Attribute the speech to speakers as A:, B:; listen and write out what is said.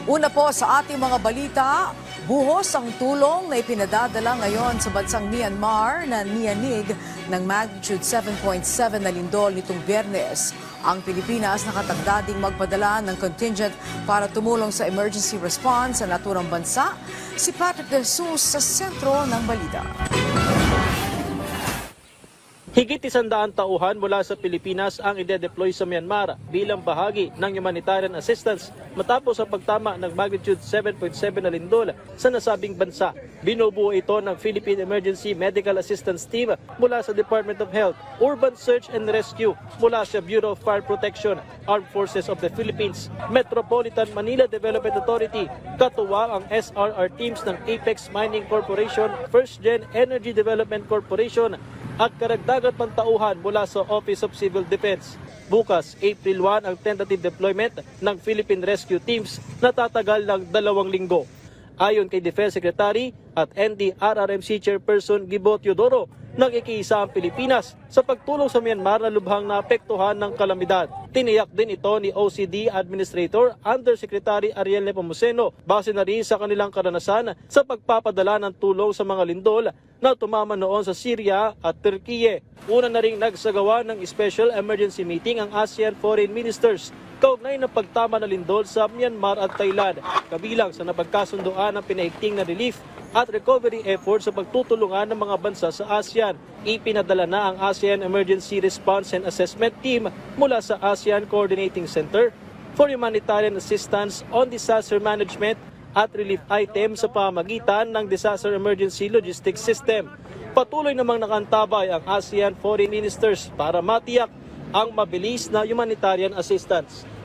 A: Una po sa ating mga balita, buhos ang tulong na ipinadadala ngayon sa bansang Myanmar na niyanig ng magnitude 7.7 na lindol nitong Biyernes. Ang Pilipinas nakatagda ding magpadala ng contingent para tumulong sa emergency response sa naturang bansa. Si Patrick De Jesus sa sentro ng balita.
B: Higit 100 tauhan mula sa Pilipinas ang ide-deploy sa Myanmar bilang bahagi ng humanitarian assistance matapos ang pagtama ng magnitude 7.7 na lindol sa nasabing bansa. Binubuo ito ng Philippine Emergency Medical Assistance Team mula sa Department of Health, Urban Search and Rescue mula sa Bureau of Fire Protection, Armed Forces of the Philippines, Metropolitan Manila Development Authority, katuwang ang SRR teams ng Apex Mining Corporation, First Gen Energy Development Corporation, at karagdagan pantauhan mula sa Office of Civil Defense. Bukas, April 1 ang tentative deployment ng Philippine Rescue Teams na tatagal ng 2 linggo. Ayon kay Defense Secretary at NDRRMC Chairperson Gibo Teodoro, nag-ikiisa ang Pilipinas sa pagtulong sa Myanmar na lubhang naapektuhan ng kalamidad. Tiniyak din ito ni OCD Administrator Undersecretary Ariel Nepomuceno base na rin sa kanilang karanasan sa pagpapadala ng tulong sa mga lindol na tumama noon sa Syria at Turkiye. Una na rin nagsagawa ng special emergency meeting ang ASEAN Foreign Ministers kaugnay ng pagtama ng lindol sa Myanmar at Thailand, kabilang sa napagkasunduan ng pinahigting na relief at recovery efforts sa pagtutulungan ng mga bansa sa ASEAN. Ipinadala na ang ASEAN Emergency Response and Assessment Team mula sa ASEAN Coordinating Center for Humanitarian Assistance on Disaster Management at relief item sa pamagitan ng Disaster Emergency Logistics System. Patuloy namang nakantabay ang ASEAN Foreign Ministers para matiyak ang mabilis na humanitarian assistance.